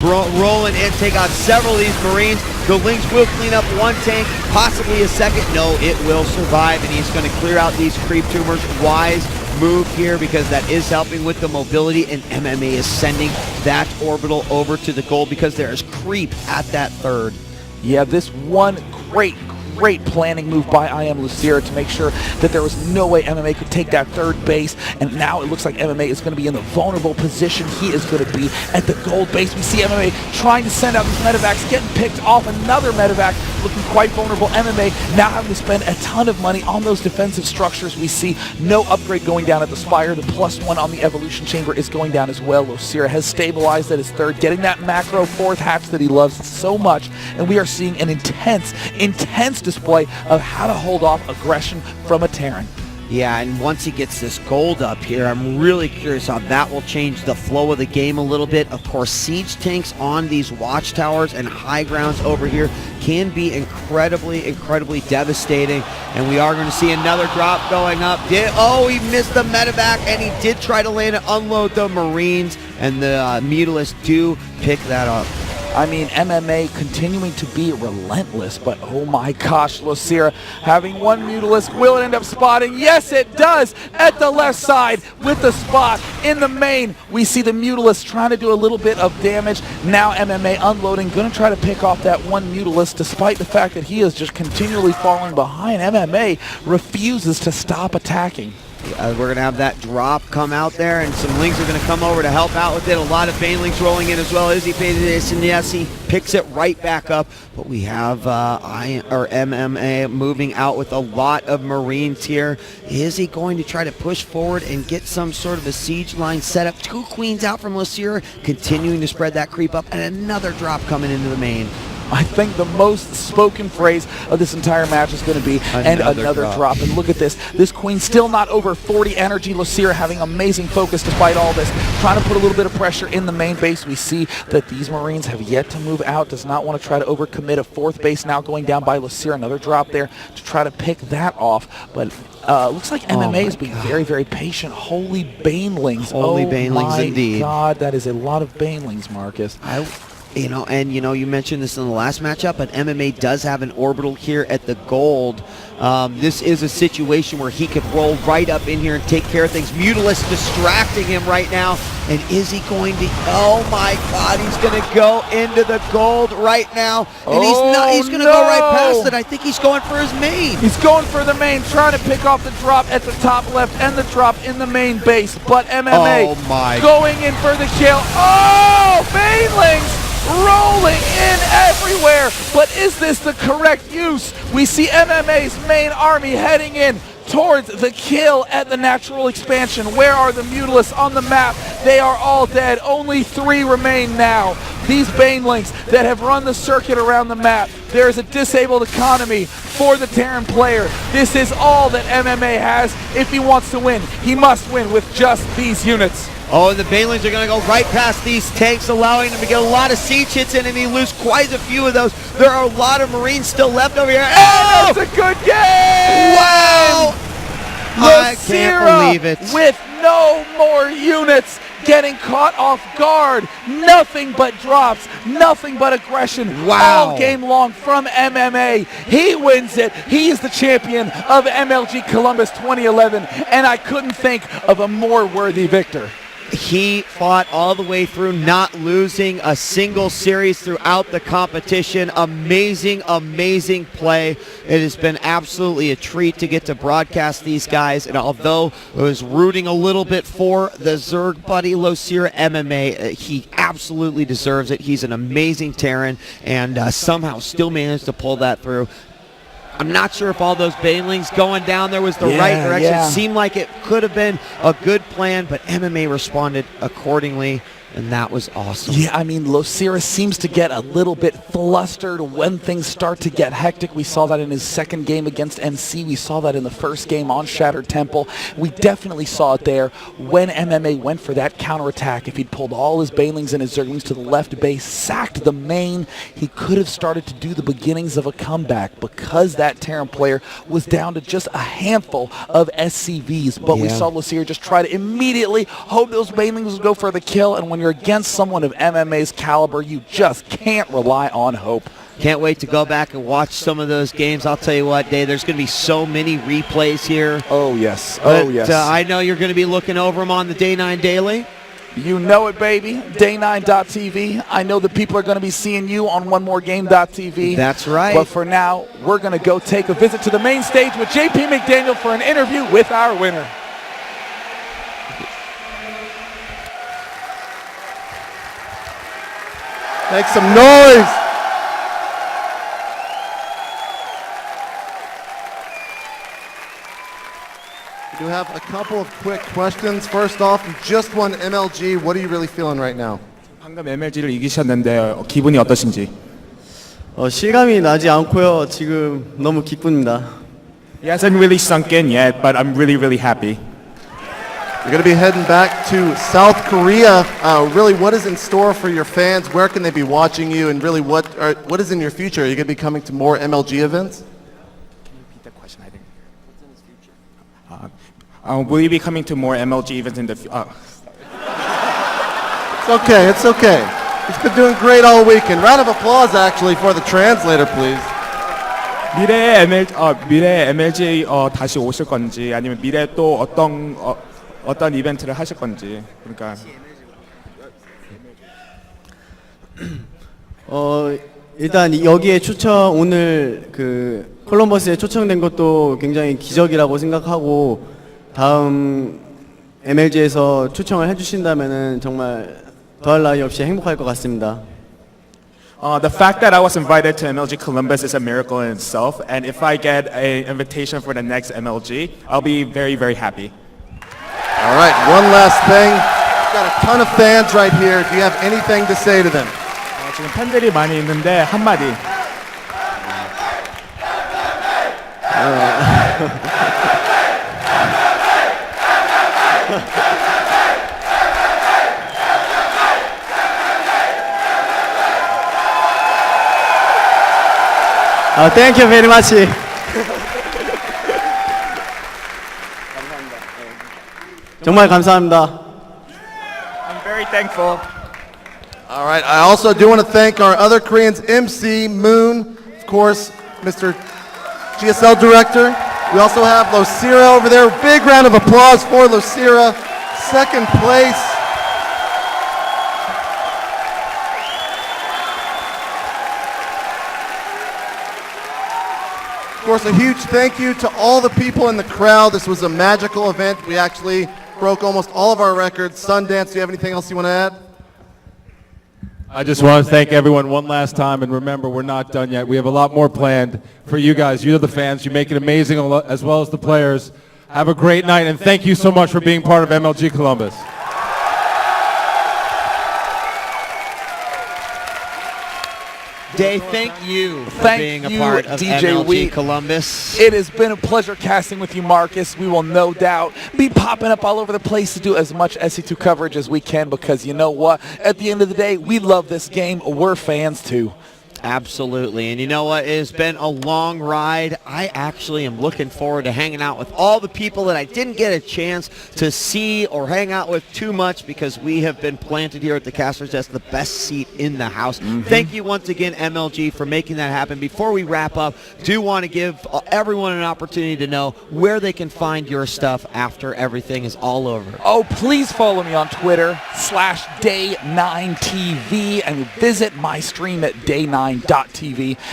roll in and take out several of these Marines. The Lynx will clean up one tank, possibly a second. No, it will survive, and he's going to clear out these creep tumors. Wise move here because that is helping with the mobility, and MMA is sending that orbital over to the gold because there is creep at that third. Yeah, this one great planning move by IMLosira to make sure that there was no way MMA could take that third base, and now it looks like MMA is going to be in the vulnerable position he is going to be at the gold base. We see MMA trying to send out these medevacs, getting picked off. Another medevac looking quite vulnerable. MMA now having to spend a ton of money on those defensive structures. We see no upgrade going down at the Spire. The +1 on the Evolution Chamber is going down as well. Losira has stabilized at his third, getting that macro fourth hatch that he loves so much, and we are seeing an intense display of how to hold off aggression from a Terran. Yeah, and once he gets this gold up here, I'm really curious how that will change the flow of the game a little bit. Of course, siege tanks on these watchtowers and high grounds over here can be incredibly devastating, and we are going to see another drop going up. Oh, he missed the medevac, and he did try to land and unload the Marines, and the Mutalisks do pick that up. I mean, MMA continuing to be relentless, but oh my gosh, Losira having one Mutalisk. Will it end up spotting? Yes, it does! At the left side with the spot in the main. We see the Mutalisk trying to do a little bit of damage. Now MMA unloading, going to try to pick off that one Mutalisk, despite the fact that he is just continually falling behind. MMA refuses to stop attacking. We're going to have that drop come out there, and some Lynx are going to come over to help out with it. A lot of Banelings rolling in as well. Izzy pays this, and yes, he picks it right back up. But we have MMA moving out with a lot of Marines here. Is he going to try to push forward and get some sort of a siege line set up? Two Queens out from Losira, continuing to spread that creep up, and another drop coming into the main. I think the most spoken phrase of this entire match is going to be another drop. And look at this. This Queen still not over 40 energy. Losira having amazing focus despite all this. Trying to put a little bit of pressure in the main base. We see that these Marines have yet to move out. Does not want to try to overcommit. A fourth base now going down by Losira. Another drop there to try to pick that off. But looks like MMA is being very patient. Holy Banelings. Holy Banelings indeed. Oh my God, that is a lot of Banelings, Marcus. You mentioned this in the last matchup, but MMA does have an orbital here at the gold. This is a situation where he could roll right up in here and take care of things. Mutalisks distracting him right now. And is he going to? Oh my God, he's going to go into the gold right now. And he's going to go right past it. I think he's going for his main. He's going for the main, trying to pick off the drop at the top left and the drop in the main base. But MMA going in for the kill. Oh, Banelings! Rolling in everywhere, but is this the correct use? We see MMA's main army heading in towards the kill at the natural expansion. Where are the Mutalisks on the map? They are all dead. Only 3 remain now. These Banelings that have run the circuit around the map. There is a disabled economy for the Terran player. This is all that MMA has. If he wants to win, he must win with just these units. Oh, and the Banelings are going to go right past these tanks, allowing them to get a lot of siege hits in, and he loses quite a few of those. There are a lot of Marines still left over here. Oh, that's a good game! Wow! I can't believe it. With no more units, getting caught off guard. Nothing but drops, nothing but aggression. Wow. All game long from MMA. He wins it. He is the champion of MLG Columbus 2011, and I couldn't think of a more worthy victor. He fought all the way through, not losing a single series throughout the competition. Amazing play. It has been absolutely a treat to get to broadcast these guys. And although I was rooting a little bit for the Zerg buddy Losira MMA, he absolutely deserves it. He's an amazing Terran, and somehow still managed to pull that through. I'm not sure if all those Banelings going down there was the right direction. It seemed like it could have been a good plan, but MMA responded accordingly, and that was awesome. Yeah, I mean, Losira seems to get a little bit flustered when things start to get hectic. We saw that in his second game against NC. We saw that in the first game on Shattered Temple. We definitely saw it there when MMA went for that counterattack. If he'd pulled all his Banelings and his Zerglings to the left base, sacked the main, he could have started to do the beginnings of a comeback, because that Terran player was down to just a handful of SCVs. But we saw Losira just try to immediately hope those Banelings would go for the kill, and when when you're against someone of MMA's caliber, you just can't rely on hope. Can't wait to go back and watch some of those games. I'll tell you what, Dave, there's going to be so many replays here. Oh, yes. Oh, yes. I know you're going to be looking over them on the Day 9 Daily. You know it, baby. Day9.tv. I know that people are going to be seeing you on OneMoreGame.tv. That's right. But for now, we're going to go take a visit to the main stage with JP McDaniel for an interview with our winner. Make some noise. We do have a couple of quick questions. First off, you just won MLG. What are you really feeling right now? 방금 MLG를 이기셨는데 기분이 어떠신지? 실감이 나지 않고요. 지금 너무 기쁩니다. It hasn't really sunk in yet, but I'm really, really happy. You're going to be heading back to South Korea. Really, what is in store for your fans? Where can they be watching you? And really, what is in your future? Are you going to be coming to more MLG events? Repeat the question, I think. What's in his future? Will you be coming to more MLG events in the future? It's okay. It's okay. He's been doing great all weekend. Round of applause, actually, for the translator, please. 미래에 MLG 다시 오실 건지 아니면 미래에 또 어떤 이벤트를 하실 건지 그러니까 일단 여기에 오늘 그 콜럼버스에 초청된 것도 굉장히 기적이라고 생각하고 다음 MLG에서 초청을 해주신다면은 정말 더할 나위 없이 행복할 것 같습니다. The fact that I was invited to MLG Columbus is a miracle in itself, and if I get an invitation for the next MLG, I'll be very, very happy. All right, one last thing. We've got a ton of fans right here. Do you have anything to say to them? 지금 팬들이 많이 있는데 한마디. Thank you very much. 정말 감사합니다. I'm very thankful. All right, I also do want to thank our other Koreans, MC, Moon, of course, Mr. GSL Director. We also have Losira over there. Big round of applause for Losira, second place. Of course, a huge thank you to all the people in the crowd. This was a magical event. We actually broke almost all of our records. Sundance, do you have anything else you want to add? I just want to thank everyone one last time, and remember, we're not done yet. We have a lot more planned for you guys. You're the fans. You make it amazing, as well as the players. Have a great night, and thank you so much for being part of MLG Columbus. Dave, thank you for being a part of MLG Columbus. It has been a pleasure casting with you, Marcus. We will no doubt be popping up all over the place to do as much SC2 coverage as we can because you know what? At the end of the day, we love this game. We're fans too. Absolutely. And you know what? It has been a long ride. I actually am looking forward to hanging out with all the people that I didn't get a chance to see or hang out with too much because we have been planted here at the Caster's Desk, the best seat in the house. Thank you once again, MLG, for making that happen. Before we wrap up, do want to give everyone an opportunity to know where they can find your stuff after everything is all over. Oh, please follow me on Twitter /Day9TV and visit my stream at Day9TV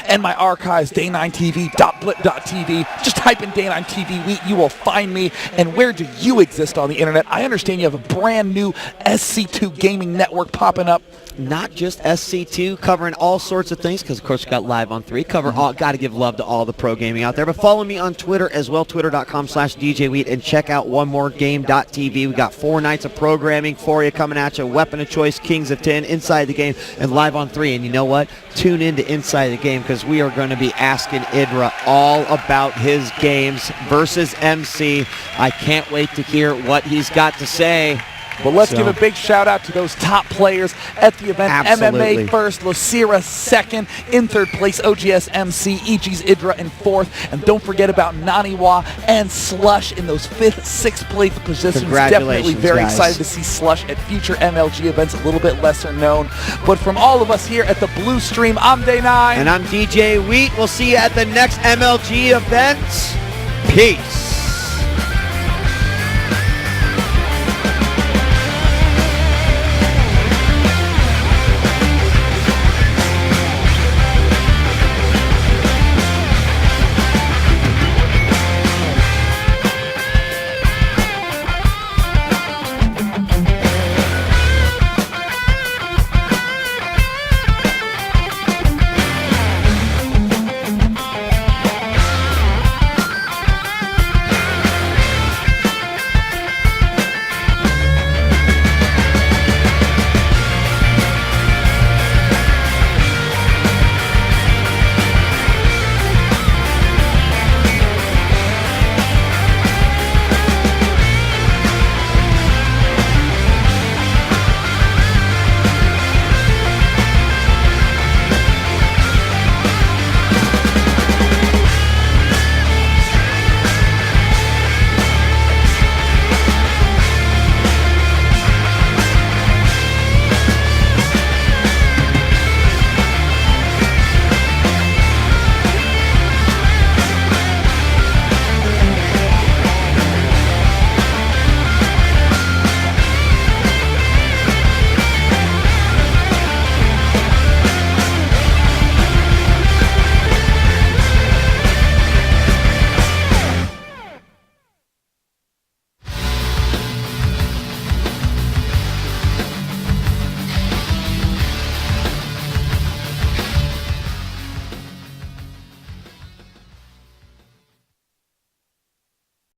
and my archives, day9tv.blip.tv. Just type in Day9TV, you will find me. And where do you exist on the internet? I understand you have a brand new SC2 gaming network popping up. Not just SC2, covering all sorts of things, because of course we got Live on 3, got to give love to all the pro gaming out there, but follow me on Twitter as well, twitter.com/DJWheat, and check out OneMoreGame.tv. We got 4 nights of programming for you coming at you, Weapon of Choice, Kings of 10, Inside the Game, and Live on 3, and you know what? Tune in to Inside the Game, because we are going to be asking Idra all about his games versus MC. I can't wait to hear what he's got to say. But let's give a big shout out to those top players at the event. Absolutely. MMA first, LoSira second, in third place OGS MC, EG's Idra in fourth, and don't forget about Naniwa and Slush in those 5th, 6th place positions. Definitely very excited to see Slush at future MLG events, a little bit lesser known. But from all of us here at the Blue Stream, I'm Day9. And I'm DJ Wheat. We'll see you at the next MLG event. Peace.